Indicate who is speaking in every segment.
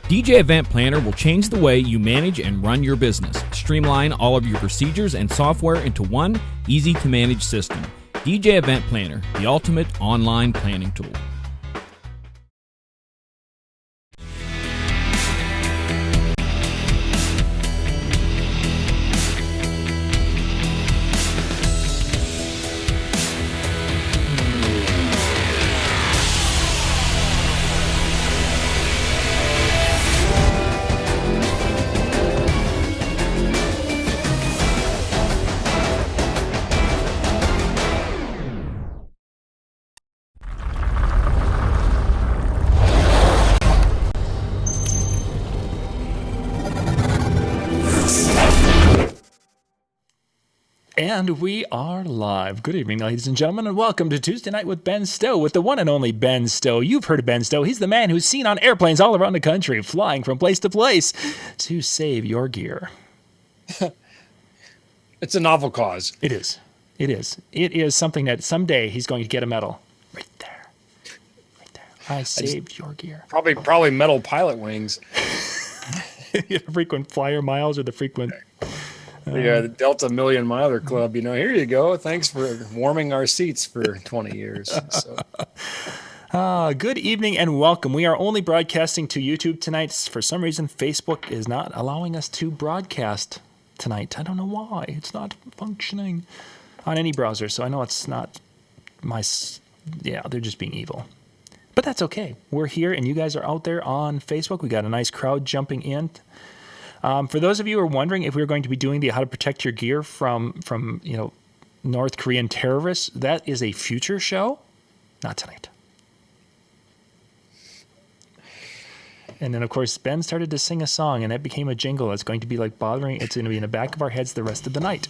Speaker 1: DJ Event Planner will change the way you manage and run your business. Streamline all of your procedures and software into one easy-to-manage system. DJ Event Planner, the ultimate online planning tool.
Speaker 2: And we are live. Good evening, ladies and gentlemen, and welcome to Tuesday Night with Ben Stowe, with the one and only Ben Stowe. You've heard of Ben Stowe. He's the man who's seen on airplanes all around the country, flying from place to place to save your gear.
Speaker 3: It's a novel cause.
Speaker 2: It is. It is. It is something that someday he's going to get a medal. Right there. Right there. I saved your gear.
Speaker 3: Probably metal pilot wings.
Speaker 2: The frequent flyer miles or the frequent...
Speaker 3: The Delta Million Miler Club, here you go. Thanks for warming our seats for 20 years. So.
Speaker 2: Good evening and welcome. We are only broadcasting to YouTube tonight. For some reason, Facebook is not allowing us to broadcast tonight. I don't know why. It's not functioning on any browser, so I know it's not my... Yeah, they're just being evil. But that's okay. We're here, and you guys are out there on Facebook. We got a nice crowd jumping in. For those of you who are wondering if we were going to be doing the How to Protect Your Gear from North Korean terrorists, that is a future show, not tonight. And then, of course, Ben started to sing a song, and that became a jingle that's going to be like bothering. It's going to be in the back of our heads the rest of the night.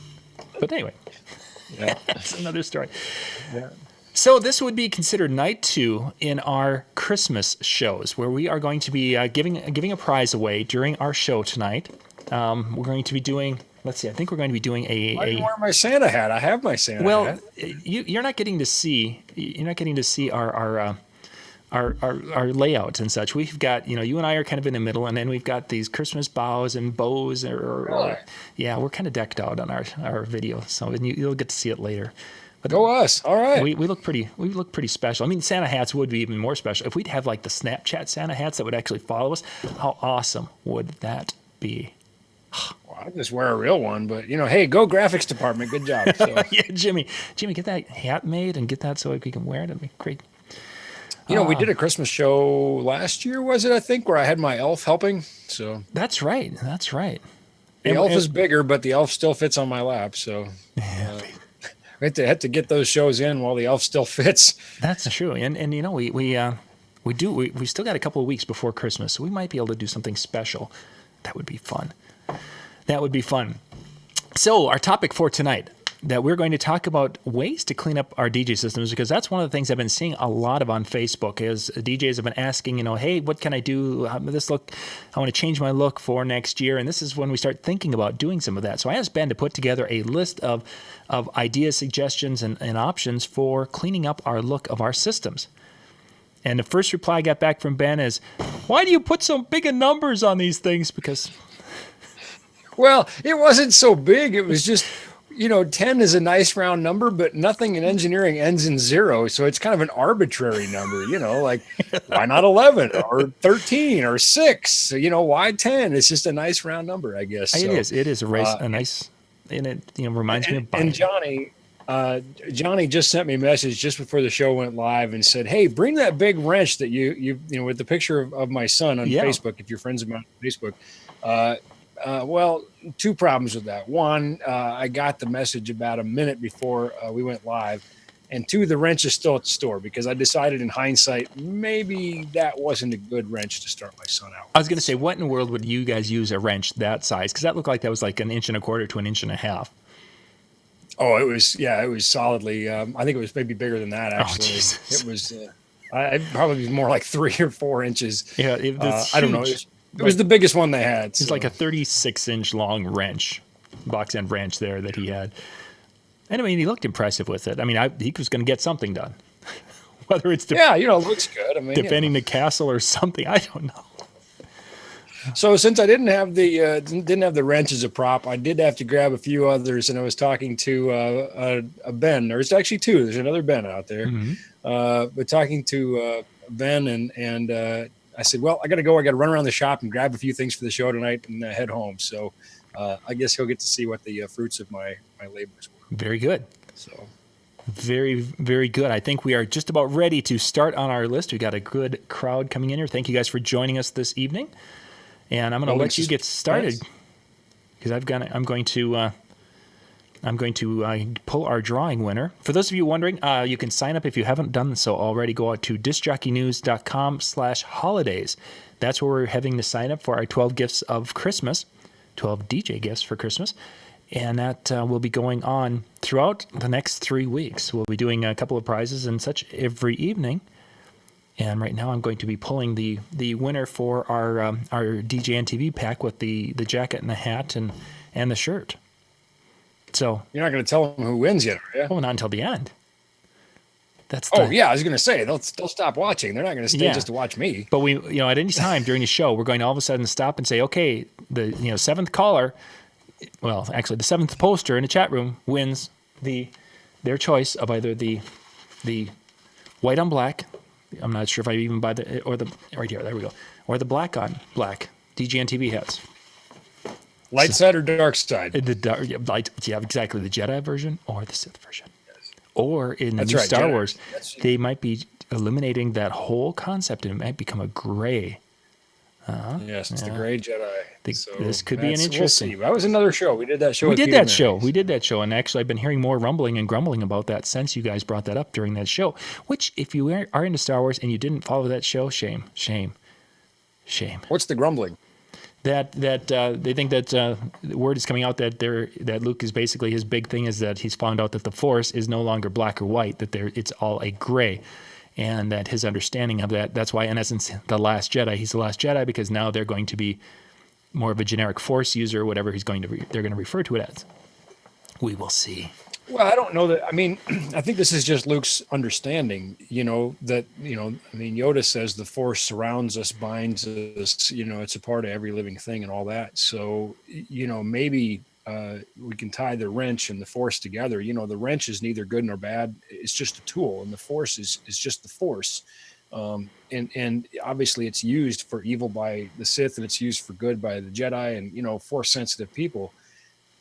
Speaker 2: But anyway, yeah, that's another story. Yeah. So this would be considered night 2 in our Christmas shows, where we are going to be giving a prize away during our show tonight. We're going to be doing. Let's see. I think we're going to be doing a.
Speaker 3: Why do you wear my Santa hat? I have my Santa hat.
Speaker 2: Well, you're not getting to see. You're not getting to see our layout and such. We've got, you and I are kind of in the middle, and then we've got these Christmas bows and bows.
Speaker 3: Really?
Speaker 2: Yeah, we're kind of decked out on our video, so you'll get to see it later. But
Speaker 3: go us. All right.
Speaker 2: We look pretty special. I mean, Santa hats would be even more special. If we'd have like the Snapchat Santa hats that would actually follow us, how awesome would that be?
Speaker 3: Well, I just wear a real one, but hey, go graphics department. Good job. So.
Speaker 2: Yeah, Jimmy, get that hat made and get that so we can wear it. That'd be great.
Speaker 3: We did a Christmas show last year, was it? I think, where I had my elf helping. So
Speaker 2: that's right.
Speaker 3: The elf is bigger, but the elf still fits on my lap. So. We had to get those shows in while the elf still fits. That's
Speaker 2: true, and we still got a couple of weeks before Christmas, so we might be able to do something special. That would be fun. So our topic for tonight, that we're going to talk about ways to clean up our DJ systems, because that's one of the things I've been seeing a lot of on Facebook is DJs have been asking, hey, what can I do? How does this look? I want to change my look for next year. And this is when we start thinking about doing some of that. So I asked Ben to put together a list of ideas, suggestions, and options for cleaning up our look of our systems. And the first reply I got back from Ben is, why do you put so big a numbers on these things? Because...
Speaker 3: Well, it wasn't so big. It was just... 10 is a nice round number, but nothing in engineering ends in 0. So it's kind of an arbitrary number, like why not 11 or 13 or 6? Why 10? It's just a nice round number, I guess.
Speaker 2: It is a nice, and it reminds me of buying.
Speaker 3: And Johnny just sent me a message just before the show went live and said, hey, bring that big wrench that you with the picture of my son on Facebook, if you're friends of mine on Facebook. Well, 2 problems with that. 1, I got the message about a minute before we went live. And 2, the wrench is still at the store because I decided in hindsight, maybe that wasn't a good wrench to start my son out with.
Speaker 2: I was going to say, what in the world would you guys use a wrench that size? Because that looked like that was like 1 1/4 to 1.5 inches.
Speaker 3: Oh, it was solidly. I think it was maybe bigger than that, actually.
Speaker 2: Oh, Jesus.
Speaker 3: It was probably more like 3 or 4 inches.
Speaker 2: Yeah, it was
Speaker 3: I don't know. It was the biggest one they had.
Speaker 2: It's like a 36-inch long wrench, box end wrench there that he had. And I mean, he looked impressive with it. I mean, he was going to get something done. Whether it's
Speaker 3: it looks good. I mean,
Speaker 2: defending the castle or something, I don't know.
Speaker 3: So since I didn't have the wrench as a prop, I did have to grab a few others, and I was talking to a Ben. There's actually two. There's another Ben out there,
Speaker 2: Mm-hmm.
Speaker 3: but talking to Ben, and I said, well, I got to go. I got to run around the shop and grab a few things for the show tonight, and head home. So I guess he'll get to see what the fruits of my labors were.
Speaker 2: Very good.
Speaker 3: So.
Speaker 2: Very, very good. I think we are just about ready to start on our list. We got a good crowd coming in here. Thank you guys for joining us this evening. And I'm going to let you get started because I'm going to pull our drawing winner. For those of you wondering, you can sign up if you haven't done so already. Go out to discjockeynews.com/holidays. That's where we're having to sign up for our 12 gifts of Christmas, 12 DJ gifts for Christmas. And that will be going on throughout the next 3 weeks. We'll be doing a couple of prizes and such every evening. And right now I'm going to be pulling the winner for our DJNTV pack with the jacket and the hat and the shirt. So
Speaker 3: you're not going to tell them who wins yet, are you?
Speaker 2: Oh, not until the end.
Speaker 3: Yeah, I was going to say they'll stop watching. They're not going to stay just to watch me.
Speaker 2: But we, at any time during the show, we're going to all of a sudden stop and say, okay, the seventh caller. Well, actually, the seventh poster in the chat room wins their choice of either the white on black. I'm not sure if I even buy the right here. There we go. Or the black on black DJNTV hats.
Speaker 3: Light side or dark side?
Speaker 2: The dark, exactly. The Jedi version or the Sith version. Yes. Or in the new Star
Speaker 3: Jedi.
Speaker 2: Wars, they might be eliminating that whole concept and it might become a gray.
Speaker 3: Yes, it's the Gray Jedi.
Speaker 2: This could be an interesting.
Speaker 3: We'll see. That was another show. We did that show.
Speaker 2: We did that show, and actually, I've been hearing more rumbling and grumbling about that since you guys brought that up during that show. Which, if you are into Star Wars and you didn't follow that show, shame.
Speaker 3: What's the grumbling?
Speaker 2: That they think that the word is coming out that Luke is basically, his big thing is that he's found out that the Force is no longer black or white, that it's all a gray. And that his understanding of that's why, in essence, he's the Last Jedi, because now they're going to be more of a generic Force user, whatever they're going to refer to it as. We will see.
Speaker 3: Well, I don't know that. I mean, I think this is just Luke's understanding, Yoda says the Force surrounds us, binds us, it's a part of every living thing and all that. So, maybe we can tie the wrench and the Force together. The wrench is neither good nor bad. It's just a tool, and the Force is just the Force. And obviously it's used for evil by the Sith, and it's used for good by the Jedi and, Force sensitive people.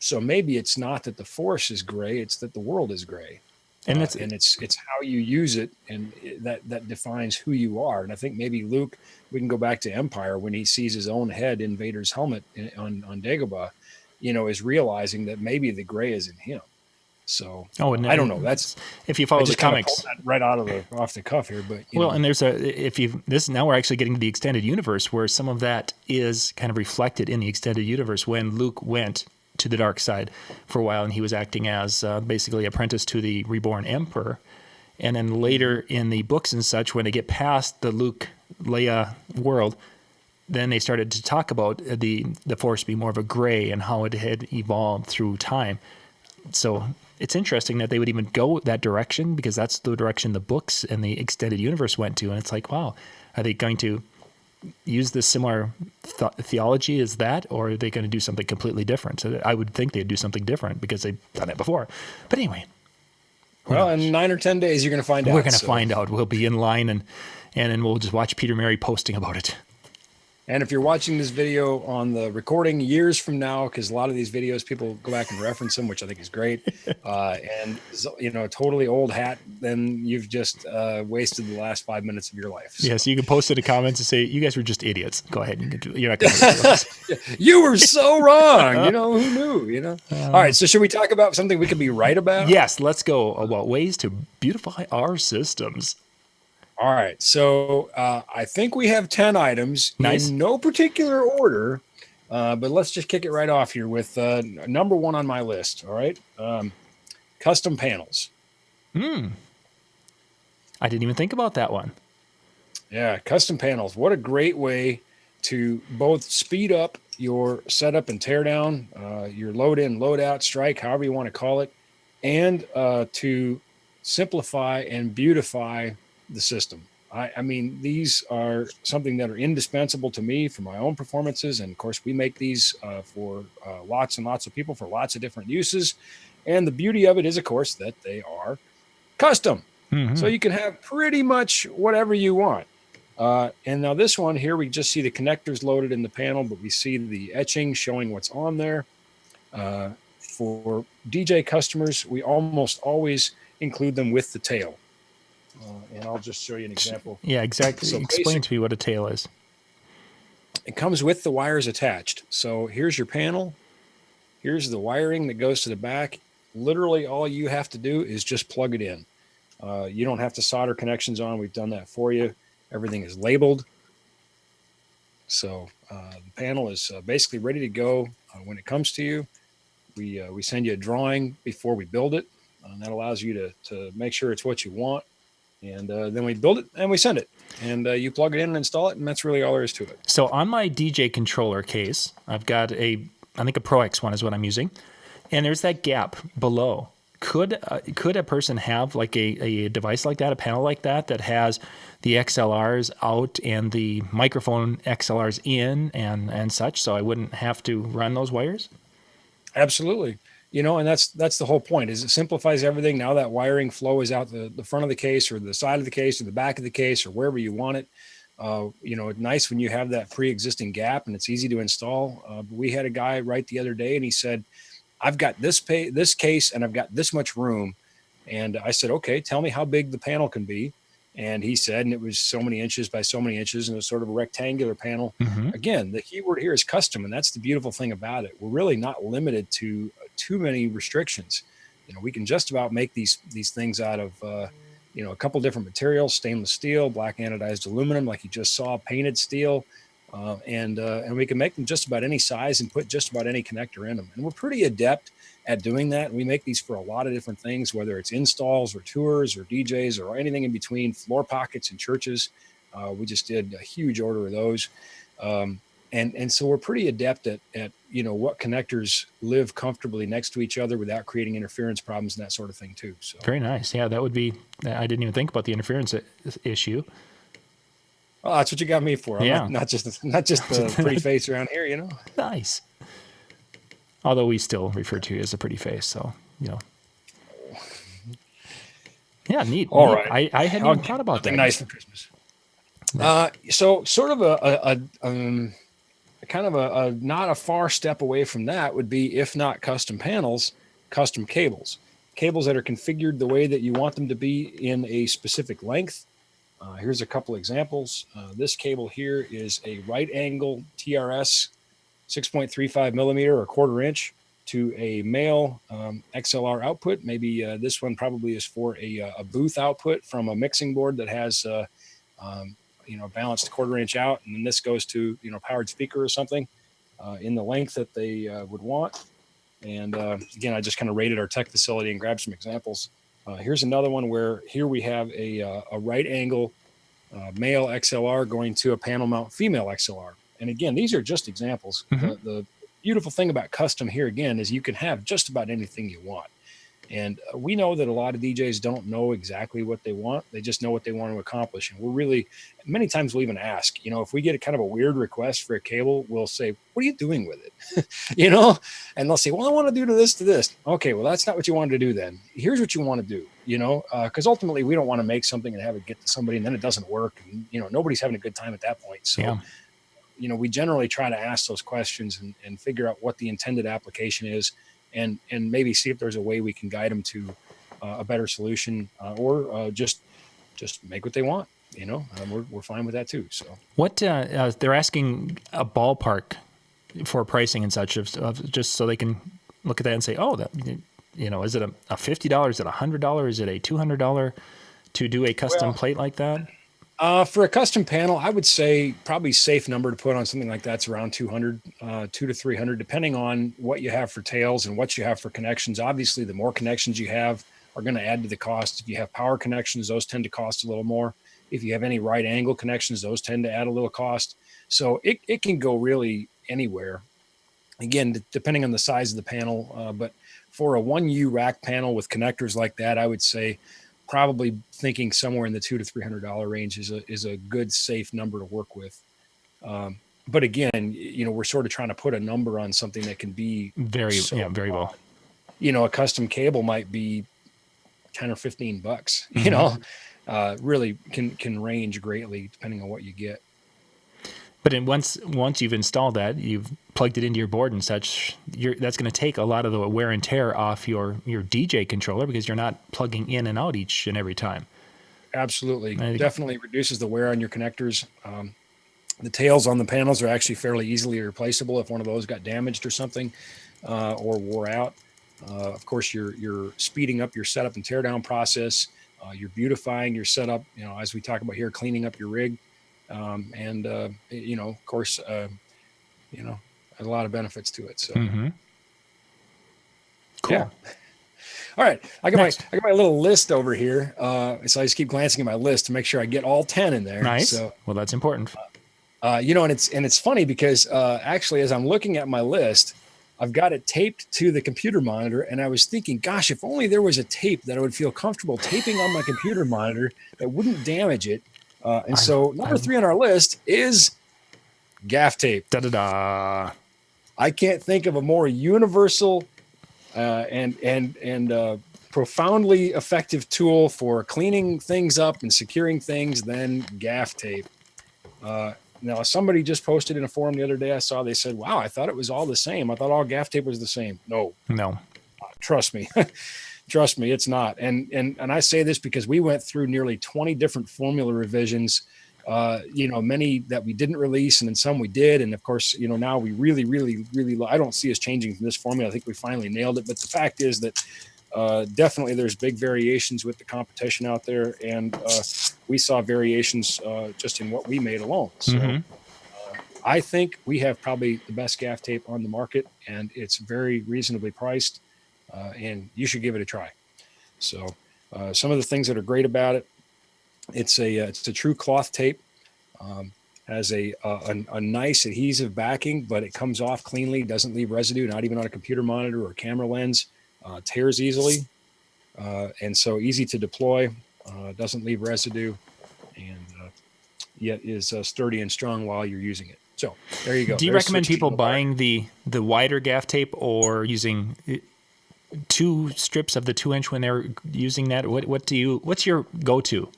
Speaker 3: So maybe it's not that the Force is gray, it's that the world is gray. And it's how you use it, and that defines who you are. And I think maybe Luke, we can go back to Empire when he sees his own head in Vader's helmet on Dagobah, is realizing that maybe the gray is in him. So I don't know. That's
Speaker 2: if you follow the comics
Speaker 3: right off the cuff here. But
Speaker 2: and there's now we're actually getting to the extended universe where some of that is kind of reflected in the extended universe when Luke went to the dark side for a while and he was acting as basically apprentice to the reborn Emperor, and then later in the books and such, when they get past the Luke Leia world, then they started to talk about the Force being more of a gray and how it had evolved through time. So it's interesting that they would even go that direction, because that's the direction the books and the extended universe went to. And it's like, wow, are they going to use this similar theology as that, or are they going to do something completely different? So I would think they'd do something different because they've done it before. But anyway.
Speaker 3: Well, in 9 or 10 days, you're going to find out.
Speaker 2: We're going to find out. We'll be in line and then we'll just watch Peter Mary posting about it.
Speaker 3: And if you're watching this video on the recording years from now, because a lot of these videos, people go back and reference them, which I think is great, and, a totally old hat, then you've just wasted the last 5 minutes of your life. So.
Speaker 2: Yes, you can post in the comments and say, you guys were just idiots. Go ahead. You're not going to
Speaker 3: You were so wrong. Who knew? All right, so should we talk about something we could be right about?
Speaker 2: Yes, let's go about ways to beautify our systems.
Speaker 3: All right, so I think we have 10 items in no particular order, but let's just kick it right off here with number one on my list. All right, custom panels.
Speaker 2: I didn't even think about that one.
Speaker 3: Yeah, custom panels. What a great way to both speed up your setup and tear down, your load in, load out, strike, however you want to call it, and to simplify and beautify the system. I mean, these are something that are indispensable to me for my own performances. And of course, we make these for lots and lots of people for lots of different uses. And the beauty of it is, of course, that they are custom. So you can have pretty much whatever you want. And now this one here, we just see the connectors loaded in the panel, but we see the etching showing what's on there. For DJ customers, we almost always include them with the tail. And I'll just show you an example.
Speaker 2: Yeah, exactly.
Speaker 3: So
Speaker 2: explain to me what a tail is.
Speaker 3: It comes with the wires attached. So here's your panel. Here's the wiring that goes to the back. Literally all you have to do is just plug it in. You don't have to solder connections on. We've done that for you. Everything is labeled. So the panel is basically ready to go when it comes to you. We send you a drawing before we build it. That allows you to make sure it's what you want. And then we build it and we send it. And you plug it in and install it, and that's really all there is to it.
Speaker 2: So on my DJ controller case, I've got I think a Pro X1 is what I'm using, and there's that gap below. Could a person have like a device like that, a panel like that has the XLRs out and the microphone XLRs in and such, so I wouldn't have to run those wires?
Speaker 3: Absolutely. And that's the whole point, is it simplifies everything. Now that wiring flow is out the front of the case or the side of the case or the back of the case or wherever you want it. It's nice when you have that pre-existing gap and it's easy to install. We had a guy write the other day and he said, I've got this case and I've got this much room. And I said, okay, tell me how big the panel can be. And he said, and it was so many inches by so many inches, and it was sort of a rectangular panel. Again, the key word here is custom, and that's the beautiful thing about it. We're really not limited to too many restrictions. We can just about make these things out of a couple different materials: stainless steel, black anodized aluminum, like you just saw, painted steel, and we can make them just about any size and put just about any connector in them. And we're pretty adept at doing that. We make these for a lot of different things, whether it's installs or tours or DJs or anything in between, floor pockets in churches. We just did a huge order of those. And so we're pretty adept at what connectors live comfortably next to each other without creating interference problems and that sort of thing too. So
Speaker 2: very nice. Yeah, that would be, I didn't even think about the interference issue.
Speaker 3: Well, that's what you got me for. I'm not just the pretty face around here,
Speaker 2: Nice. Although we still refer to you as a pretty face, so Yeah, neat.
Speaker 3: All
Speaker 2: neat.
Speaker 3: right.
Speaker 2: I hadn't even thought about that.
Speaker 3: Nice for Christmas. So sort of a kind of a not a far step away from that would be, if not custom panels, custom cables that are configured the way that you want them to be in a specific length. Here's a couple examples. This cable here is a right angle TRS 6.35 millimeter or 1/4 inch to a male XLR output. Maybe this one probably is for a booth output from a mixing board that has balanced 1/4 inch out, and then this goes to powered speaker or something in the length that they would want. And again, I just kind of raided our tech facility and grabbed some examples. Here's another one where here we have a right angle male XLR going to a panel mount female XLR. And again, these are just examples. The beautiful thing about custom here again is you can have just about anything you want. And we know that a lot of DJs don't know exactly what they want. They just know what they want to accomplish. And we're really, many times we'll even ask, if we get a kind of a weird request for a cable, we'll say, what are you doing with it? And they'll say, well, I want to do this to this. Okay, well, that's not what you wanted to do then. Here's what you want to do, because ultimately we don't want to make something and have it get to somebody and then it doesn't work. And, nobody's having a good time at that point. So, we generally try to ask those questions and figure out what the intended application is. And maybe see if there's a way we can guide them to a better solution, or just make what they want. We're fine with that too. So
Speaker 2: what they're asking a ballpark for pricing and such, of just so they can look at that and say, oh, that is it a $50? Is it $100? Is it a $200 to do a custom plate like that?
Speaker 3: For a custom panel, I would say probably safe number to put on something like that's around 200, 200 to 300, depending on what you have for tails and what you have for connections. Obviously, the more connections you have are going to add to the cost. If you have power connections, those tend to cost a little more. If you have any right angle connections, those tend to add a little cost. So it can go really anywhere. Again, depending on the size of the panel. But for a 1U rack panel with connectors like that, I would say probably thinking somewhere in the $200 to $300 range is a good, safe number to work with. But again, we're sort of trying to put a number on something that can be
Speaker 2: very well.
Speaker 3: A custom cable might be $10 or $15, really can range greatly depending on what you get.
Speaker 2: But once you've installed that, you've plugged it into your board and such, that's going to take a lot of the wear and tear off your DJ controller because you're not plugging in and out each and every time.
Speaker 3: Absolutely. Definitely reduces the wear on your connectors. The tails on the panels are actually fairly easily replaceable if one of those got damaged or something, or wore out. Of course, you're speeding up your setup and teardown process. You're beautifying your setup, as we talk about here, cleaning up your rig. And of course, a lot of benefits to it. So,
Speaker 2: cool.
Speaker 3: Yeah. All right. I got my little list over here. So I just keep glancing at my list to make sure I get all 10 in there.
Speaker 2: Nice.
Speaker 3: So,
Speaker 2: well, that's important.
Speaker 3: and it's funny because, actually, as I'm looking at my list, I've got it taped to the computer monitor, and I was thinking, gosh, if only there was a tape that I would feel comfortable taping on my computer monitor that wouldn't damage it. So number 3 on our list is gaff tape.
Speaker 2: Da-da-da.
Speaker 3: I can't think of a more universal and profoundly effective tool for cleaning things up and securing things than gaff tape. Now, somebody just posted in a forum the other day, I saw, they said, wow, I thought it was all the same. I thought all gaff tape was the same. No. Trust me. Trust me, it's not. And I say this because we went through nearly 20 different formula revisions, many that we didn't release and then some we did. And of course, now we really, really, really, I don't see us changing from this formula. I think we finally nailed it. But the fact is that definitely there's big variations with the competition out there. And we saw variations just in what we made alone. So I think we have probably the best gaff tape on the market, and it's very reasonably priced. And you should give it a try. So some of the things that are great about it, it's a true cloth tape, has a nice adhesive backing, but it comes off cleanly, doesn't leave residue, not even on a computer monitor or camera lens, tears easily, and so easy to deploy, doesn't leave residue, and yet is sturdy and strong while you're using it. So there you go.
Speaker 2: Do you recommend people buying the wider gaff tape or using 2 strips of the 2-inch when they're using that? What's your go-to?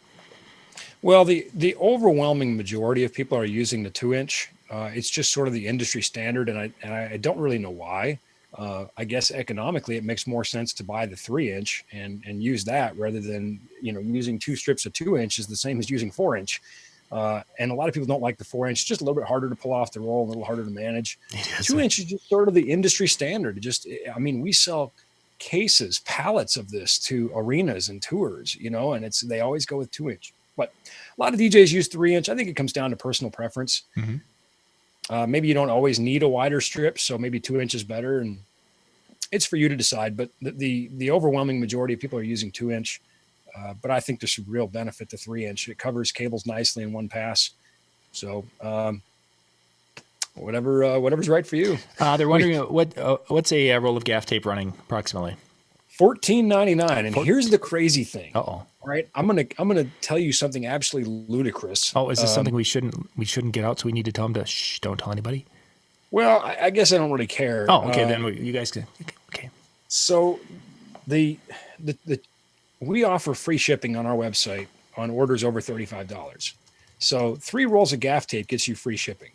Speaker 3: Well, the overwhelming majority of people are using the 2-inch. It's just sort of the industry standard, and I don't really know why. I guess economically it makes more sense to buy the 3-inch and use that rather than using 2 strips of 2-inch is the same as using 4-inch. And a lot of people don't like the 4-inch. It's just a little bit harder to pull off the roll, a little harder to manage. 2-inch is just sort of the industry standard. We sell cases, pallets of this to arenas and tours, and they always go with 2-inch. But a lot of DJs use 3-inch. I think it comes down to personal preference. Maybe you don't always need a wider strip, so maybe 2-inch is better, and it's for you to decide. But the overwhelming majority of people are using 2-inch. But I think there's some real benefit to 3-inch. It covers cables nicely in one pass. So whatever's right for you.
Speaker 2: They're wondering what's a roll of gaff tape running approximately?
Speaker 3: $14.99. And here's the crazy thing.
Speaker 2: Uh-oh.
Speaker 3: All right, I'm gonna tell you something absolutely ludicrous.
Speaker 2: Oh, is this something we shouldn't get out? So we need to tell them to don't tell anybody.
Speaker 3: Well, I guess I don't really care.
Speaker 2: Oh, okay. Then you guys can. Okay.
Speaker 3: So we offer free shipping on our website on orders over $35. So 3 rolls of gaff tape gets you free shipping.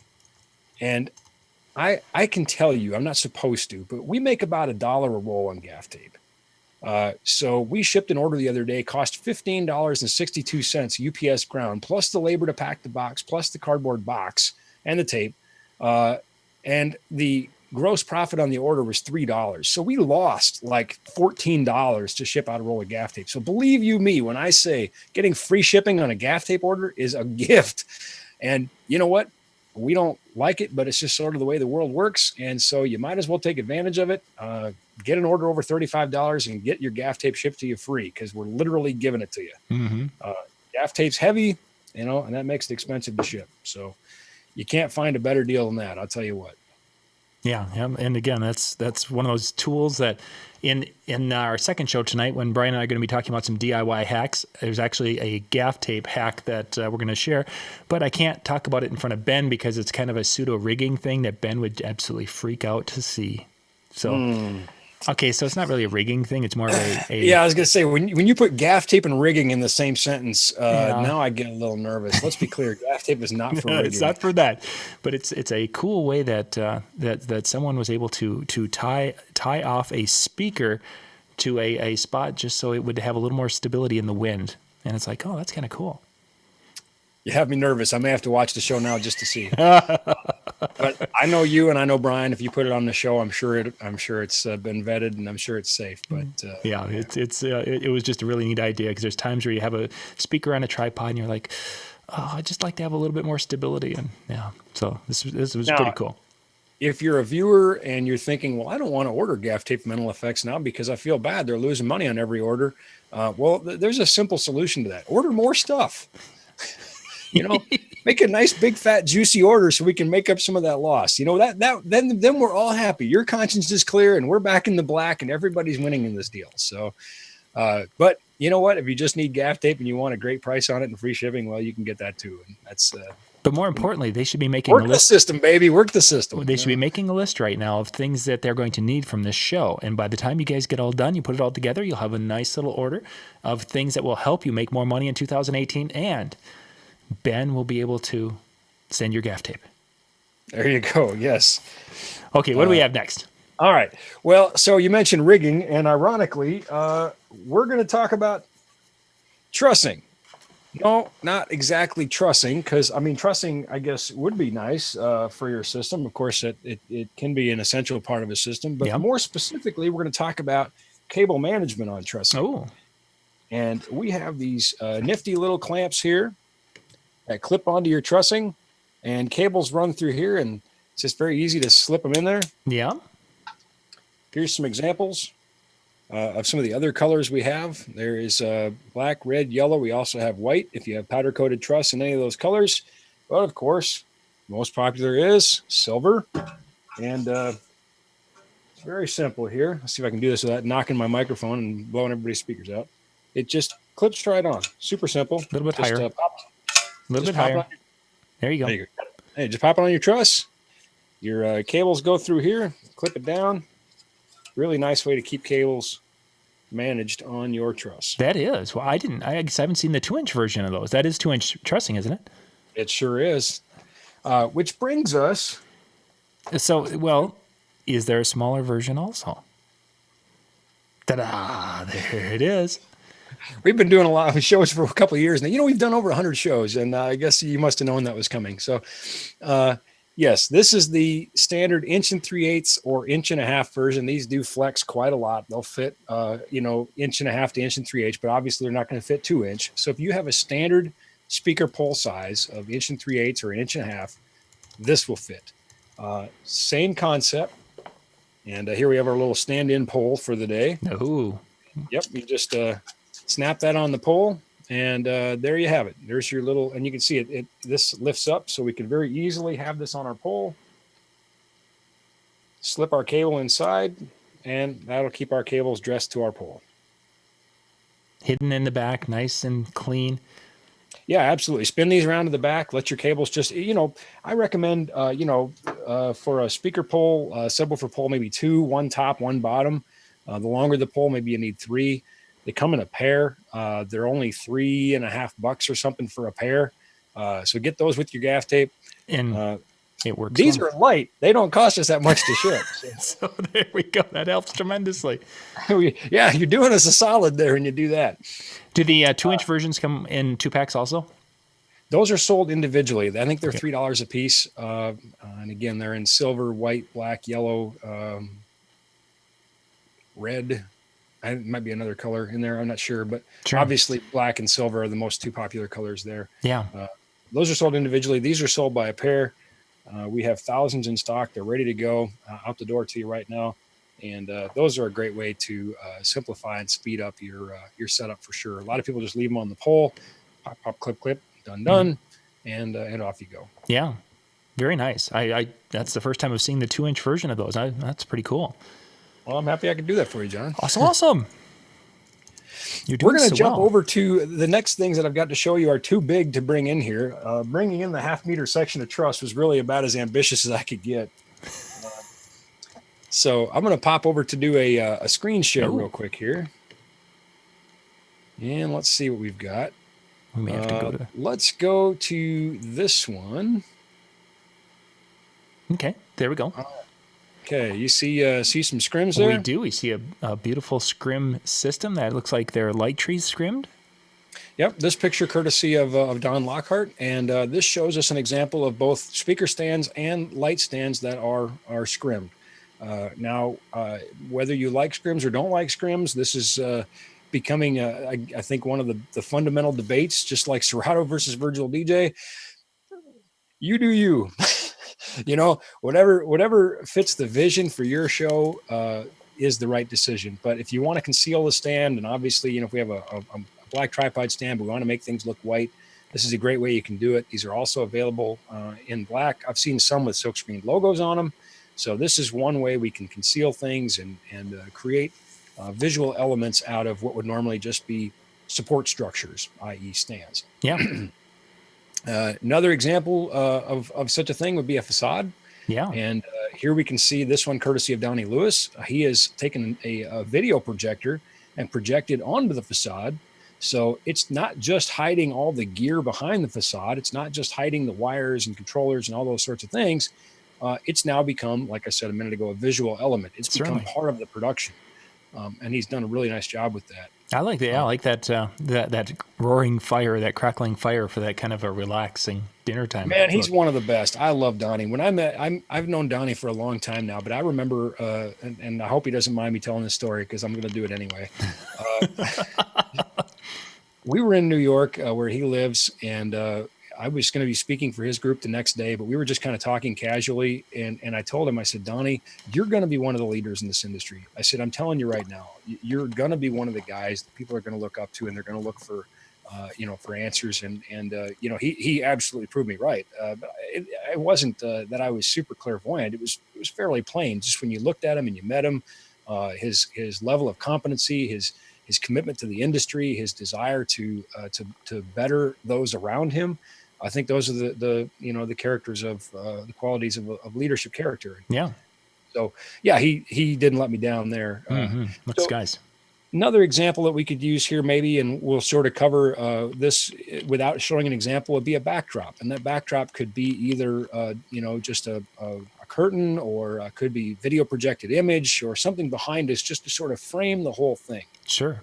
Speaker 3: And I can tell you, I'm not supposed to, but we make about $1 a roll on gaff tape. So we shipped an order the other day, cost $15.62 UPS ground, plus the labor to pack the box, plus the cardboard box and the tape. And the gross profit on the order was $3. So we lost like $14 to ship out a roll of gaff tape. So believe you me, when I say getting free shipping on a gaff tape order is a gift. And you know what? We don't like it, but it's just sort of the way the world works. And so you might as well take advantage of it. Get an order over $35 and get your gaff tape shipped to you free, because we're literally giving it to you. Gaff tape's heavy, and that makes it expensive to ship. So you can't find a better deal than that. I'll tell you what.
Speaker 2: Yeah, and again, that's one of those tools that in our second show tonight, when Brian and I are going to be talking about some DIY hacks, there's actually a gaff tape hack that we're going to share, but I can't talk about it in front of Ben because it's kind of a pseudo rigging thing that Ben would absolutely freak out to see. So. Okay, so it's not really a rigging thing. It's more of a
Speaker 3: yeah, I was going to say, when you put gaff tape and rigging in the same sentence, now I get a little nervous. Let's be clear. Gaff tape is not for rigging.
Speaker 2: It's not for that, but it's a cool way that that someone was able to tie off a speaker to a spot just so it would have a little more stability in the wind. And it's like, oh, that's kind of cool.
Speaker 3: You have me nervous. I may have to watch the show now just to see. But I know you and I know Brian. If you put it on the show, I'm sure it's been vetted and I'm sure it's safe. But
Speaker 2: yeah, it was just a really neat idea because there's times where you have a speaker on a tripod and you're like, oh, I'd just like to have a little bit more stability. And yeah, so this was pretty cool.
Speaker 3: If you're a viewer and you're thinking, well, I don't want to order gaff tape mental effects now because I feel bad. They're losing money on every order. Well, there's a simple solution to that. Order more stuff. Make a nice, big, fat, juicy order so we can make up some of that loss. Then we're all happy. Your conscience is clear and we're back in the black and everybody's winning in this deal. So, but you know what? If you just need gaff tape and you want a great price on it and free shipping, well, you can get that too. And that's,
Speaker 2: but more importantly, they should be making
Speaker 3: a list. Work the system, baby. Work the system.
Speaker 2: They should be making a list right now of things that they're going to need from this show. And by the time you guys get all done, you put it all together, you'll have a nice little order of things that will help you make more money in 2018. And Ben will be able to send your gaff tape.
Speaker 3: There you go. Yes.
Speaker 2: Okay. What do we have next?
Speaker 3: All right. Well, so you mentioned rigging, and ironically, we're going to talk about trussing. No, not exactly trussing, because trussing, I guess, would be nice for your system. Of course, it can be an essential part of a system, but more specifically, we're going to talk about cable management on trussing.
Speaker 2: Oh.
Speaker 3: And we have these nifty little clamps here that clip onto your trussing, and cables run through here, and it's just very easy to slip them in there.
Speaker 2: Yeah.
Speaker 3: Here's some examples of some of the other colors we have. There is black, red, yellow. We also have white if you have powder coated truss in any of those colors. But of course, most popular is silver. And it's very simple here. Let's see if I can do this without knocking my microphone and blowing everybody's speakers out. It just clips right on. Super simple.
Speaker 2: A little bit higher. A little bit higher. There you go.
Speaker 3: There you go. Hey, just pop it on your truss. Your cables go through here. Clip it down. Really nice way to keep cables managed on your truss.
Speaker 2: That is. Well, I guess I haven't seen the 2-inch version of those. That is 2-inch trussing, isn't it?
Speaker 3: It sure is. Which brings us.
Speaker 2: So, well, is there a smaller version also? Ta-da! There it is.
Speaker 3: We've been doing a lot of shows for a couple of years now. We've done over 100 shows, and I guess you must have known that was coming. So, yes, this is the standard 1 3/8 or 1.5" version. These do flex quite a lot. They'll fit, 1.5 to 1 3/8, but obviously they're not going to fit 2-inch. So if you have a standard speaker pole size of 1 3/8 or 1.5", this will fit. Same concept. And here we have our little stand-in pole for the day.
Speaker 2: Oh.
Speaker 3: Yep, you just snap that on the pole, and there you have it. There's your little, and you can see it. This lifts up, so we can very easily have this on our pole. Slip our cable inside, and that'll keep our cables dressed to our pole.
Speaker 2: Hidden in the back, nice and clean.
Speaker 3: Yeah, absolutely. Spin these around to the back. Let your cables just, I recommend, for a speaker pole, subwoofer pole, maybe 2, 1 top, 1 bottom. The longer the pole, maybe you need 3. They come in a pair. They're only $3.50 or something for a pair. So get those with your gaff tape.
Speaker 2: And it works.
Speaker 3: These are light. They don't cost us that much to ship.
Speaker 2: So there we go. That helps tremendously.
Speaker 3: Yeah, you're doing us a solid there when you do that.
Speaker 2: Do the 2-inch versions come in 2-packs also?
Speaker 3: Those are sold individually. I think they're $3 a piece. And again, they're in silver, white, black, yellow, red. It might be another color in there. I'm not sure, but obviously black and silver are the most 2 popular colors there.
Speaker 2: Yeah.
Speaker 3: Those are sold individually. These are sold by a pair. We have thousands in stock. They're ready to go out the door to you right now. And those are a great way to simplify and speed up your setup for sure. A lot of people just leave them on the pole, pop, pop, clip, clip, done, and off you go.
Speaker 2: Yeah. Very nice. I that's the first time I've seen the 2-inch version of those. That's pretty cool.
Speaker 3: Well, I'm happy I could do that for you, John.
Speaker 2: Awesome. You're doing
Speaker 3: We're going to jump
Speaker 2: well.
Speaker 3: over to the next things that I've got to show you are too big to bring in here. Bringing in the 1/2 meter section of truss was really about as ambitious as I could get. So I'm going to pop over to do a screen share real quick here. And let's see what we've got.
Speaker 2: We may have to go to...
Speaker 3: Let's go to this one.
Speaker 2: Okay, there we go.
Speaker 3: Okay, you see some scrims there?
Speaker 2: We do. We see a beautiful scrim system that looks like they're light trees scrimmed.
Speaker 3: Yep, this picture courtesy of Don Lockhart, and this shows us an example of both speaker stands and light stands that are scrimmed. Now, whether you like scrims or don't like scrims, this is becoming, I think, one of the fundamental debates, just like Serato versus Virtual DJ. You do you. You know, whatever fits the vision for your show is the right decision. But if you want to conceal the stand, and obviously, you know, if we have a black tripod stand, but we want to make things look white, this is a great way you can do it. These are also available in black. I've seen some with silkscreen logos on them. So this is one way we can conceal things and create visual elements out of what would normally just be support structures, i.e. stands.
Speaker 2: Yeah.
Speaker 3: Another example of such a thing would be a facade.
Speaker 2: Yeah.
Speaker 3: And here we can see this one courtesy of Donnie Lewis. He has taken a video projector and projected onto the facade. So it's not just hiding all the gear behind the facade. It's not just hiding the wires and controllers and all those sorts of things. It's now become, like I said a minute ago, a visual element. It's become part of the production. And he's done a really nice job with that.
Speaker 2: I like that. I like that that roaring fire, that crackling fire for that kind of a relaxing dinner time.
Speaker 3: Man, he's one of the best. I love Donnie. When I've known Donnie for a long time now, but I remember, and I hope he doesn't mind me telling this story because I'm going to do it anyway. We were in New York where he lives, and I was going to be speaking for his group the next day, but we were just kind of talking casually. And I told him, I said, Donnie, you're going to be one of the leaders in this industry. I said, I'm telling you right now, you're going to be one of the guys that people are going to look up to, and they're going to look for, for answers. And he absolutely proved me right. But it wasn't that I was super clairvoyant. It was fairly plain. Just when you looked at him and you met him, his level of competency, his commitment to the industry, his desire to better those around him. I think those are the characters of the qualities of leadership character.
Speaker 2: Yeah.
Speaker 3: So yeah, he didn't let me down there.
Speaker 2: Looks guys.
Speaker 3: Another example that we could use here maybe, and we'll sort of cover this without showing an example, would be a backdrop. And that backdrop could be either, just a curtain, or could be video projected image or something behind us just to sort of frame the whole thing.
Speaker 2: Sure.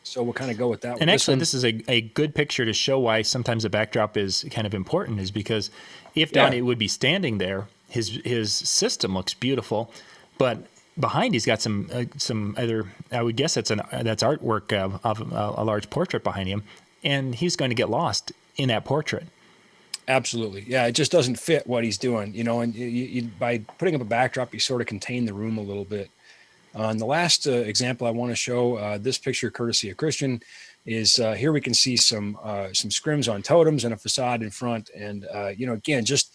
Speaker 3: So we'll kind of go with that.
Speaker 2: And actually, this is a good picture to show why sometimes a backdrop is kind of important, is because if Donnie would be standing there, his system looks beautiful, but behind he's got some either, I would guess that's artwork of a large portrait behind him, and he's going to get lost in that portrait.
Speaker 3: Absolutely. Yeah, it just doesn't fit what he's doing, and you, by putting up a backdrop, you sort of contain the room a little bit. And the last example I want to show, this picture courtesy of Christian, is here we can see some scrims on totems and a facade in front, and again, just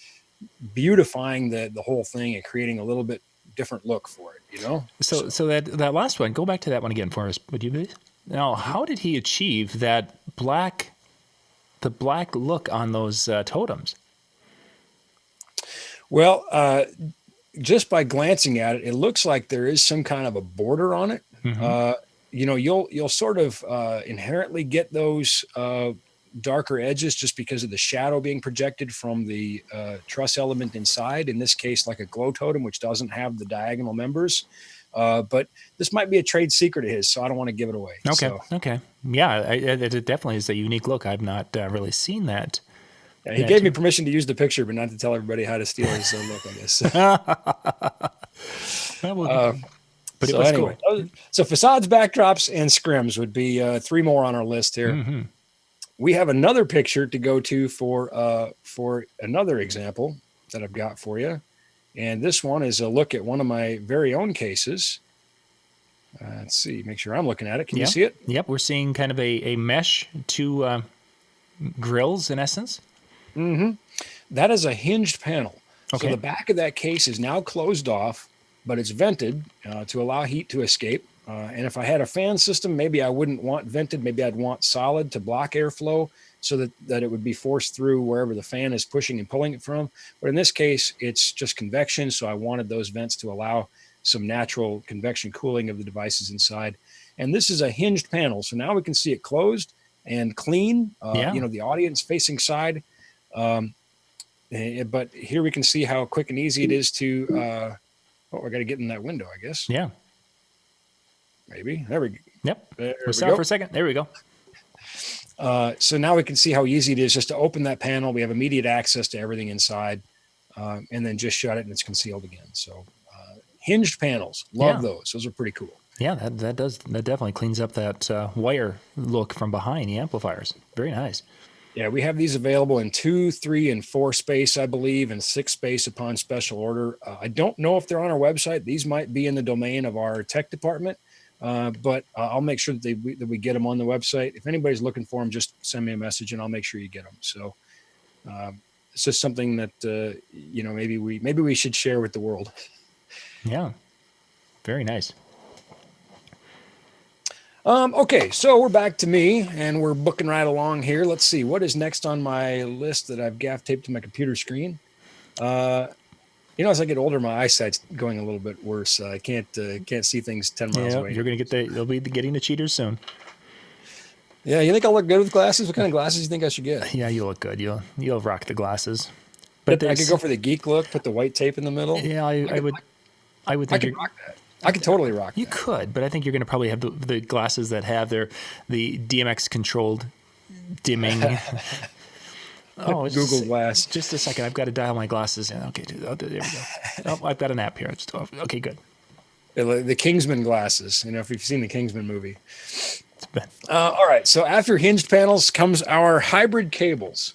Speaker 3: beautifying the whole thing and creating a little bit different look for it. So
Speaker 2: that last one, go back to that one again for us, would you please? Now, how did he achieve the black look on those totems?
Speaker 3: Well, just by glancing at it, it looks like there is some kind of a border on it. Mm-hmm. You'll sort of inherently get those darker edges just because of the shadow being projected from the truss element inside. In this case, like a glow totem, which doesn't have the diagonal members. But this might be a trade secret of his, so I don't want to give it away.
Speaker 2: Okay. Yeah, it definitely is a unique look. I've not really seen that.
Speaker 3: Yeah, he gave me permission to use the picture, but not to tell everybody how to steal his look, I guess. But it was anyway, cool. So facades, backdrops, and scrims would be 3 more on our list here. Mm-hmm. We have another picture to go to for another example that I've got for you. And this one is a look at one of my very own cases. Let's see, make sure I'm looking at it. Can you see it?
Speaker 2: Yep, we're seeing kind of a mesh, 2 grills in essence.
Speaker 3: Mm-hmm. That is a hinged panel. So the back of that case is now closed off, but it's vented to allow heat to escape. And if I had a fan system, maybe I wouldn't want vented. Maybe I'd want solid to block airflow so that it would be forced through wherever the fan is pushing and pulling it from. But in this case, it's just convection. So I wanted those vents to allow some natural convection cooling of the devices inside. And this is a hinged panel. So now we can see it closed and clean, the audience facing side. But here we can see how quick and easy it is to, we got to get in that window, I guess.
Speaker 2: Yeah.
Speaker 3: Maybe. There we go.
Speaker 2: Yep.
Speaker 3: There
Speaker 2: we stop for a second. There we go.
Speaker 3: So now we can see how easy it is just to open that panel. We have immediate access to everything inside, and then just shut it and it's concealed again. So hinged panels, love those. Those are pretty cool.
Speaker 2: Yeah, that definitely cleans up that wire look from behind the amplifiers. Very nice.
Speaker 3: Yeah, we have these available in 2, 3, and 4 space, I believe, and 6 space upon special order. I don't know if they're on our website. These might be in the domain of our tech department, but I'll make sure that we get them on the website. If anybody's looking for them, just send me a message and I'll make sure you get them. So it's just something that maybe we should share with the world.
Speaker 2: Yeah, very nice.
Speaker 3: Okay, so we're back to me and we're booking right along here. Let's see what is next on my list that I've gaff taped to my computer screen. As I get older, my eyesight's going a little bit worse. I can't see things 10 miles away.
Speaker 2: You're going to you'll be getting the cheaters soon.
Speaker 3: Yeah. You think I'll look good with glasses? What kind of glasses do you think I should get?
Speaker 2: Yeah, you look good. You'll rock the glasses. But
Speaker 3: I could go for the geek look, put the white tape in the middle.
Speaker 2: Yeah, I would think
Speaker 3: I could rock that. I could totally rock that.
Speaker 2: You could, but I think you're going to probably have the glasses that have the DMX controlled dimming.
Speaker 3: Google Glass.
Speaker 2: Just a second. I've got to dial my glasses in. Okay, there we go. I've got an app here. Okay, good.
Speaker 3: The Kingsman glasses. If you've seen the Kingsman movie. All right. So after hinged panels comes our hybrid cables.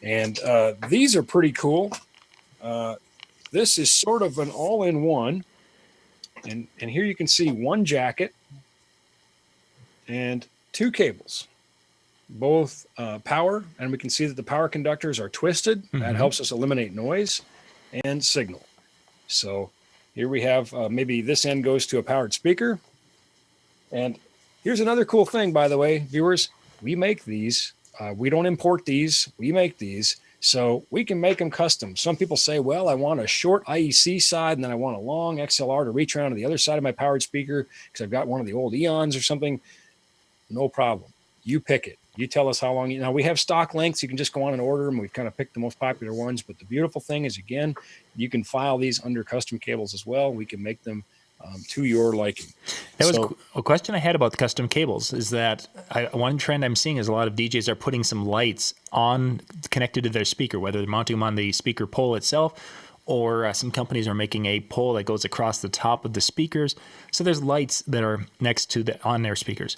Speaker 3: And these are pretty cool. This is sort of an all-in-one. And here you can see one jacket and 2 cables, both power. And we can see that the power conductors are twisted. Mm-hmm. That helps us eliminate noise and signal. So here we have maybe this end goes to a powered speaker. And here's another cool thing, by the way, viewers. We make these. We don't import these. We make these. So we can make them custom. Some people say, well, I want a short IEC side and then I want a long XLR to reach around to the other side of my powered speaker because I've got one of the old Eons or something. No problem. You pick it. You tell us how long. Now we have stock lengths. You can just go on and order them. We've kind of picked the most popular ones. But the beautiful thing is, again, you can file these under custom cables as well. We can make them to your liking.
Speaker 2: That was a question I had about the custom cables is that one trend I'm seeing is a lot of DJs are putting some lights on connected to their speaker, whether they're mounting them on the speaker pole itself or some companies are making a pole that goes across the top of the speakers. So there's lights that are next to on their speakers.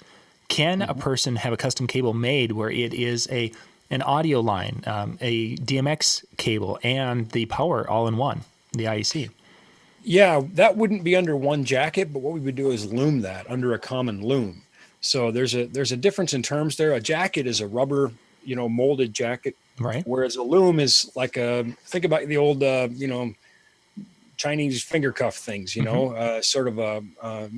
Speaker 2: Can a person have a custom cable made where it is an audio line, a DMX cable, and the power all in one, the IEC?
Speaker 3: Yeah, that wouldn't be under one jacket, but what we would do is loom that under a common loom. So there's a difference in terms there. A jacket is a rubber, molded jacket,
Speaker 2: right?
Speaker 3: Whereas a loom is like think about the old, Chinese finger cuff things, sort of a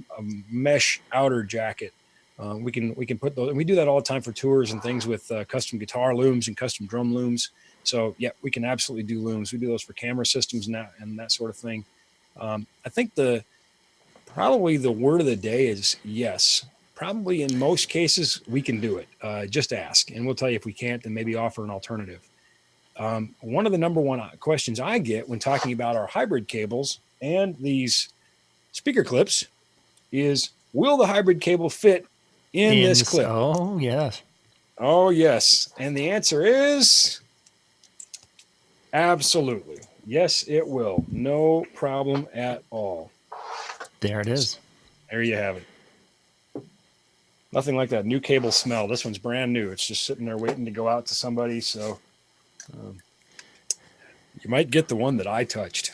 Speaker 3: mesh outer jacket. We can put those, and we do that all the time for tours and things with custom guitar looms and custom drum looms. So yeah, we can absolutely do looms. We do those for camera systems and that sort of thing. I think probably the word of the day is yes. Probably in most cases we can do it. Just ask, and we'll tell you if we can't, then maybe offer an alternative. One of the number one questions I get when talking about our hybrid cables and these speaker clips is, will the hybrid cable fit in this clip?
Speaker 2: Oh, yes.
Speaker 3: Oh, yes. And the answer is absolutely. Yes, it will. No problem at all.
Speaker 2: There it is.
Speaker 3: There you have it. Nothing like that new cable smell. This one's brand new. It's just sitting there waiting to go out to somebody. So you might get the one that I touched.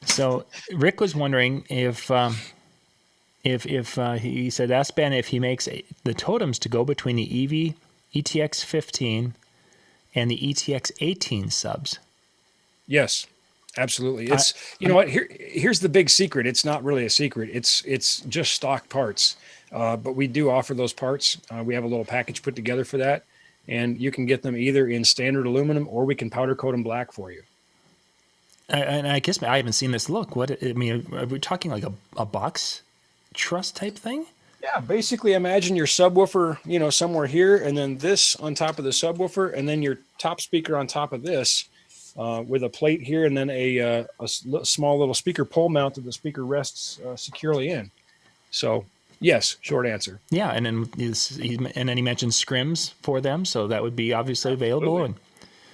Speaker 2: So Rick was wondering if he said, ask Ben if he makes the totems to go between the EV ETX 15 and the ETX 18 subs.
Speaker 3: Yes, absolutely. It's, you know what, here's the big secret. It's not really a secret. It's just stock parts. But we do offer those parts. We have a little package put together for that, and you can get them either in standard aluminum or we can powder coat them black for you.
Speaker 2: And I guess I haven't seen this look. What, I mean, are we talking like a box truss type thing?
Speaker 3: Yeah, basically imagine your subwoofer, you know, somewhere here, and then this on top of the subwoofer, and then your top speaker on top of this, with a plate here, and then a small little speaker pole mount that the speaker rests securely in. So, yes, short answer.
Speaker 2: Yeah, and then he mentioned scrims for them, so that would be obviously available. And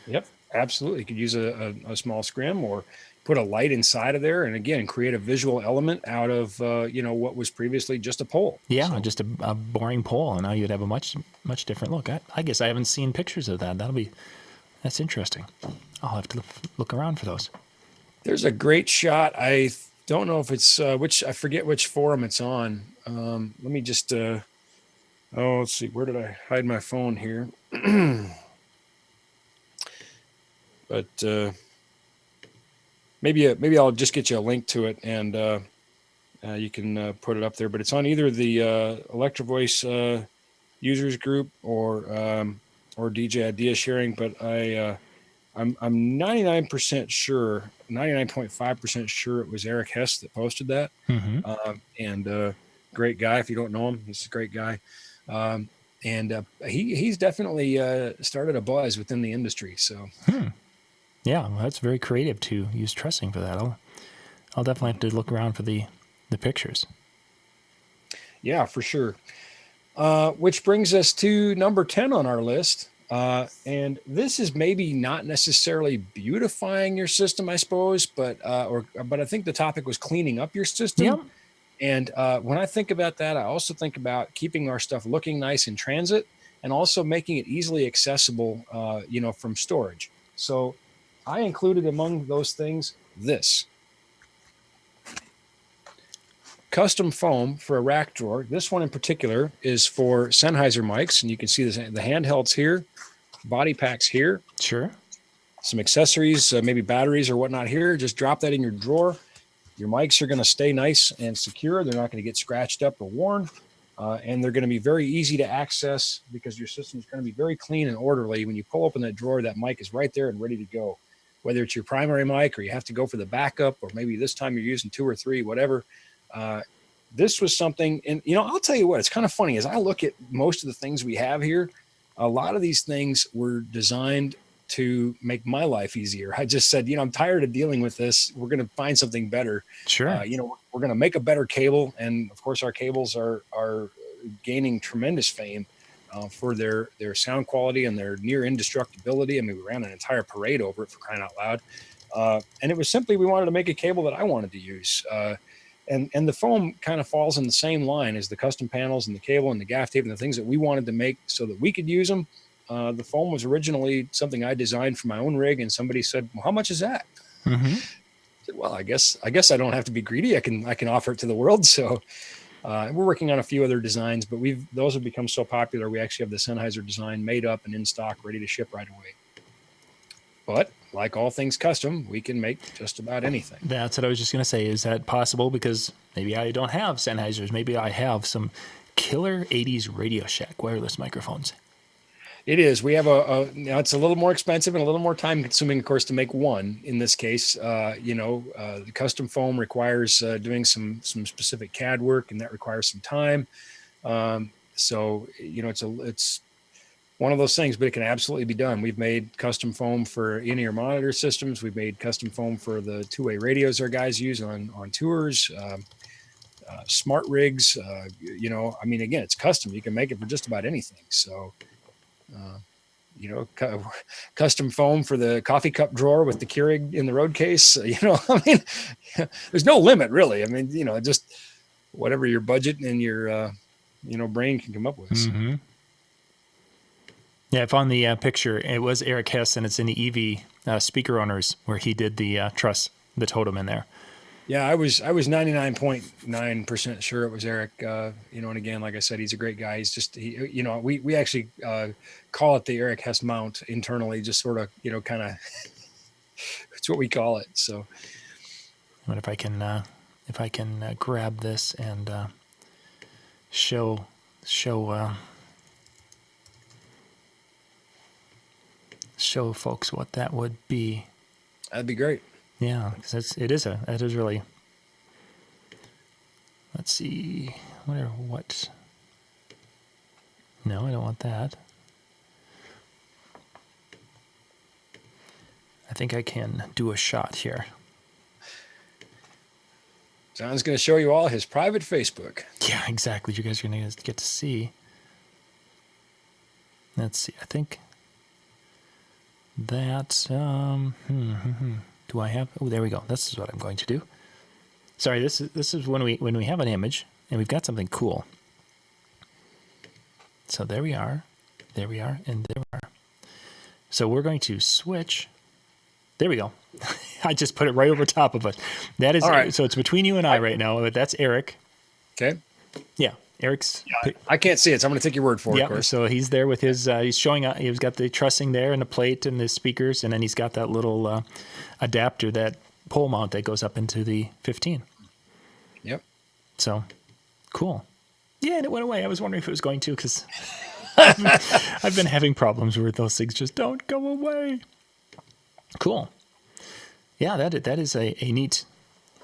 Speaker 3: Yep, absolutely. You could use a small scrim or put a light inside of there, and again, create a visual element out of you know, what was previously just a pole.
Speaker 2: yeah,
Speaker 3: So,
Speaker 2: just a boring pole, and now you'd have a much different look. I guess I haven't seen pictures of that. That's interesting. I'll have to look around for those.
Speaker 3: there's a great shot. I don't know if it's I forget which forum it's on. Let me just let's see, where did I hide my phone here? But maybe I'll just get you a link to it, and you can put it up there. But it's on either the Electrovoice users group or DJ Idea Sharing. But I'm 99% sure, 99.5% sure it was Eric Hess that posted that. And great guy. If you don't know him, he's a great guy. And he's definitely started a buzz within the industry. So.
Speaker 2: Yeah, well, that's very creative to use trussing for that. I'll definitely have to look around for the pictures.
Speaker 3: Yeah, for sure. Which brings us to number 10 on our list. And this is maybe not necessarily beautifying your system, I suppose, but I think the topic was cleaning up your system.
Speaker 2: Yep.
Speaker 3: And when I think about that, I also think about keeping our stuff looking nice in transit and also making it easily accessible, you know, from storage. So I included among those things this. Custom foam for a rack drawer. This one in particular is for Sennheiser mics, and you can see the handhelds here, body packs here.
Speaker 2: Sure.
Speaker 3: Some accessories, maybe batteries or whatnot here. Just drop that in your drawer. Your mics are going to stay nice and secure. They're not going to get scratched up or worn. And they're going to be very easy to access because your system is going to be very clean and orderly. When you pull open that drawer, that mic is right there and ready to go. Whether it's your primary mic or you have to go for the backup, or maybe this time you're using 2 or 3, whatever. This was something, and you know, I'll tell you what, it's kind of funny as I look at most of the things we have here. A lot of these things were designed to make my life easier. I just said, you know, I'm tired of dealing with this. We're going to find something better.
Speaker 2: Sure.
Speaker 3: You know, we're going to make a better cable, and of course, our cables are gaining tremendous fame for their sound quality and their near indestructibility. I mean, we ran an entire parade over it, for crying out loud. And it was simply, we wanted to make a cable that I wanted to use. And the foam kind of falls in the same line as the custom panels and the cable and the gaff tape and the things that we wanted to make so that we could use them. The foam was originally something I designed for my own rig, and somebody said, well, how much is that? I said, well, I guess I don't have to be greedy. I can offer it to the world. So we're working on a few other designs, but those have become so popular. We actually have the Sennheiser design made up and in stock, ready to ship right away. But like all things custom, we can make just about anything.
Speaker 2: That's what I was just going to say. Is that possible? Because maybe I don't have Sennheisers. Maybe I have some killer 80s Radio Shack wireless microphones.
Speaker 3: It is. We have it's a little more expensive and a little more time consuming, of course, to make one. In this case, the custom foam requires doing some specific CAD work, and that requires some time. So, you know, it's one of those things, but it can absolutely be done. We've made custom foam for in-ear monitor systems. We've made custom foam for the two-way radios our guys use on tours, smart rigs. You know, I mean, again, it's custom. You can make it for just about anything. So, you know, custom foam for the coffee cup drawer with the Keurig in the road case. You know, I mean, there's no limit really. I mean, you know, just whatever your budget and your, brain can come up with.
Speaker 2: Mm-hmm. Yeah, I found the picture. It was Eric Hess, and it's in the EV speaker owners where he did the truss, the totem in there.
Speaker 3: Yeah, I was 99.9% sure it was Eric. And again, like I said, he's a great guy. He's just, we actually call it the Eric Hess mount internally, just sort of, kind of It's what we call it. So,
Speaker 2: what if I can grab this and show folks what that would be.
Speaker 3: that'd be great.
Speaker 2: Yeah, because it is really. Let's see. What? No, I don't want that. I think I can do a shot here.
Speaker 3: John's going to show you all his private Facebook.
Speaker 2: Yeah, exactly. You guys are going to get to see. Let's see. I think that. Do I have? Oh, there we go. This is what I'm going to do. Sorry, this is when we have an image and we've got something cool. So there we are, and there we are. So we're going to switch. There we go. I just put it right over top of it. That is, right. So it's between you and I right now. But that's Eric.
Speaker 3: Okay.
Speaker 2: Yeah, Eric's.
Speaker 3: Yeah, I can't see it, so I'm going to take your word for it.
Speaker 2: Yeah. So he's there with his. He's showing. He's got the trussing there and the plate and the speakers, and then he's got that little adapter, that pole mount that goes up into the 15.
Speaker 3: Yep.
Speaker 2: So, cool. Yeah, and it went away. I was wondering if it was going to, because I've been having problems where those things just don't go away. Cool. Yeah, that is a neat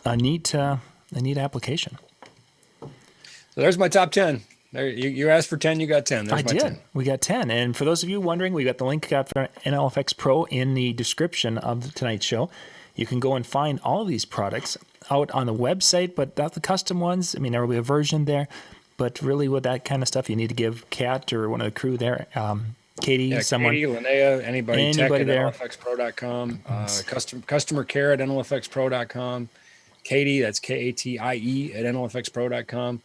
Speaker 2: application.
Speaker 3: So there's my top 10. There, you asked for 10, you got 10. There's my 10.
Speaker 2: We got 10. And for those of you wondering, we got the link for NLFX Pro in the description of tonight's show. You can go and find all of these products out on the website, but not the custom ones. I mean, there will be a version there, but really with that kind of stuff, you need to give Kat or one of the crew there, Katie, someone.
Speaker 3: Katie, Linnea, anybody tech at
Speaker 2: there.
Speaker 3: NLFXPro.com, customer care at NLFXPro.com, Katie, that's Katie at NLFXPro.com.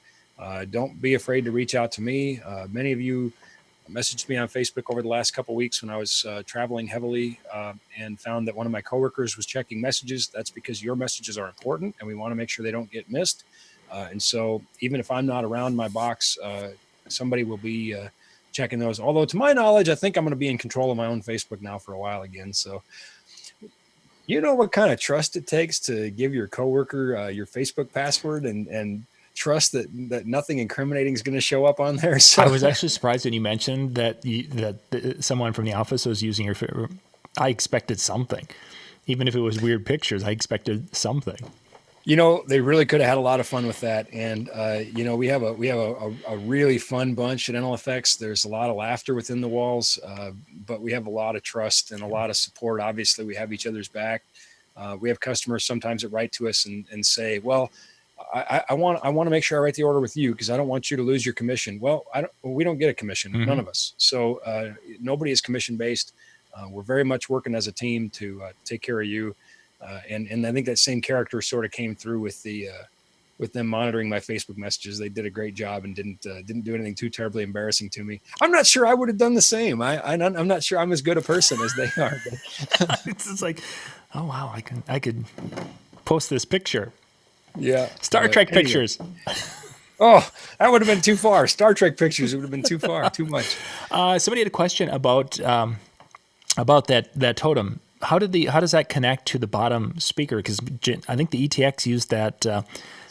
Speaker 3: Don't be afraid to reach out to me. Many of you messaged me on Facebook over the last couple of weeks when I was traveling heavily and found that one of my coworkers was checking messages. That's because your messages are important and we want to make sure they don't get missed. And so even if I'm not around my box, somebody will be checking those. Although to my knowledge, I think I'm going to be in control of my own Facebook now for a while again. So you know what kind of trust it takes to give your coworker your Facebook password and trust that nothing incriminating is going to show up on there. So
Speaker 2: I was actually surprised when you mentioned that someone from the office was using your. I expected something, even if it was weird pictures. I expected something.
Speaker 3: You know, they really could have had a lot of fun with that, and you know, we have a really fun bunch at NLFX. There's a lot of laughter within the walls, but we have a lot of trust and a lot of support. Obviously, we have each other's back. We have customers sometimes that write to us and say, "Well, I want to make sure I write the order with you because I don't want you to lose your commission." Well, we don't get a commission, none of us. So nobody is commission based. We're very much working as a team to take care of you. And I think that same character sort of came through with them monitoring my Facebook messages. They did a great job and didn't do anything too terribly embarrassing to me. I'm not sure I would have done the same. I'm not sure I'm as good a person as they are.
Speaker 2: It's just like, oh wow, I could post this picture.
Speaker 3: Yeah.
Speaker 2: Star Trek pictures.
Speaker 3: Oh, that would have been too far. Star Trek pictures. It would have been too far, too much.
Speaker 2: Somebody had a question about that totem. How does that connect to the bottom speaker? Because I think the ETX used that.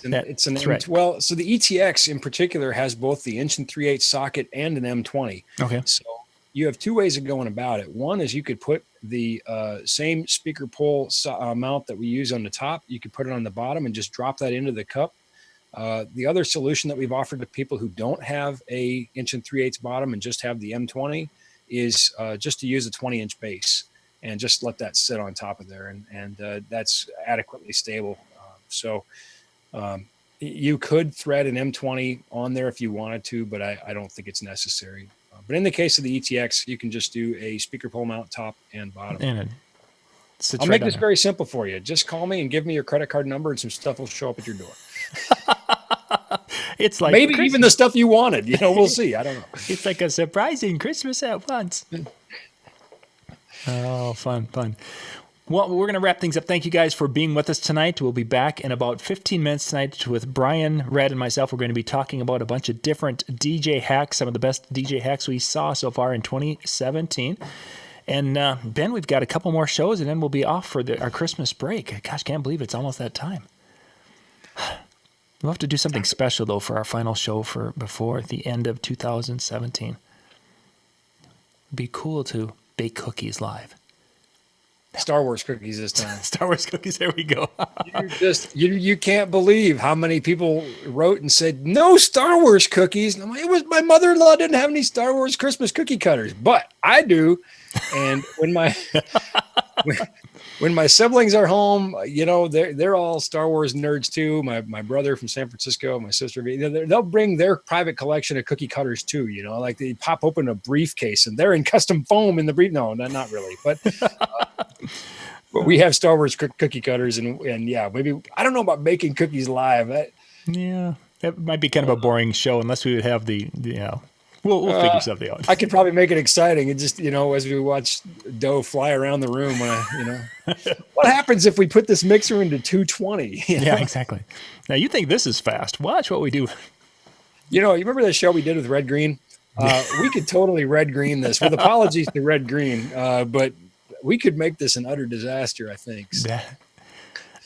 Speaker 3: It's an
Speaker 2: thread.
Speaker 3: Well, so the ETX in particular has both the 1 3/8 socket and an M20.
Speaker 2: Okay.
Speaker 3: So you have two ways of going about it. One is you could put the same speaker pole mount that we use on the top. You could put it on the bottom and just drop that into the cup. The other solution that we've offered to people who don't have a 1 3/8 bottom and just have the M20 is just to use a 20-inch base and just let that sit on top of there. And that's adequately stable. So you could thread an M20 on there if you wanted to, but I don't think it's necessary. But in the case of the ETX, you can just do a speaker pole mount top and bottom.
Speaker 2: And
Speaker 3: I'll make this very simple for you. Just call me and give me your credit card number and some stuff will show up at your door.
Speaker 2: It's like
Speaker 3: maybe even the stuff you wanted. You know, we'll see. I don't know.
Speaker 2: It's like a surprising Christmas at once. Oh, fun. Well, we're going to wrap things up. Thank you guys for being with us tonight. We'll be back in about 15 minutes tonight with Brian, Red, and myself. We're going to be talking about a bunch of different DJ hacks, some of the best DJ hacks we saw so far in 2017. And Ben, we've got a couple more shows, and then we'll be off for our Christmas break. Gosh, can't believe it's almost that time. We'll have to do something special, though, for our final show before the end of 2017. It'd be cool to bake cookies live.
Speaker 3: Star Wars cookies this time.
Speaker 2: Star Wars cookies, there we go.
Speaker 3: you can't believe how many people wrote and said, no Star Wars cookies. And I'm like, it was my mother-in-law didn't have any Star Wars Christmas cookie cutters, but I do. And when my siblings are home, they're all Star Wars nerds too. My brother from San Francisco, my sister, they'll bring their private collection of cookie cutters too. Like they pop open a briefcase and they're in custom foam in the brief. No, not really, but we have Star Wars cookie cutters, and yeah, maybe I don't know about making cookies live.
Speaker 2: Yeah, that might be kind of a boring show unless we would have We'll figure something out.
Speaker 3: I could probably make it exciting. And just, as we watch dough fly around the room, what happens if we put this mixer into 220?
Speaker 2: Yeah, exactly. Now you think this is fast. Watch what we do.
Speaker 3: You remember that show we did with Red Green? We could totally Red Green this with apologies to Red Green. But we could make this an utter disaster, I think. So.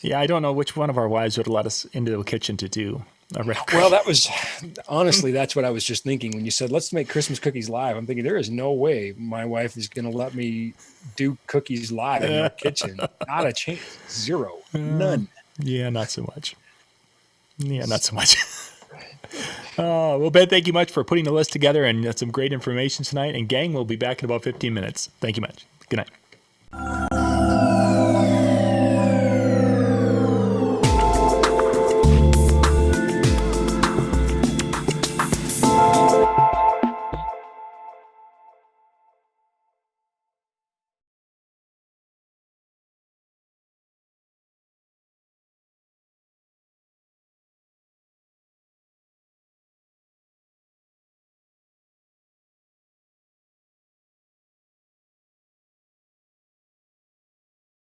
Speaker 2: Yeah. I don't know which one of our wives would let us into the kitchen to do.
Speaker 3: Well, honestly, that's what I was just thinking when you said, let's make Christmas cookies live. I'm thinking there is no way my wife is going to let me do cookies live in our kitchen. Not a chance. Zero. None.
Speaker 2: Yeah, not so much. Well, Ben, thank you much for putting the list together and some great information tonight. And gang, we'll be back in about 15 minutes. Thank you much. Good night.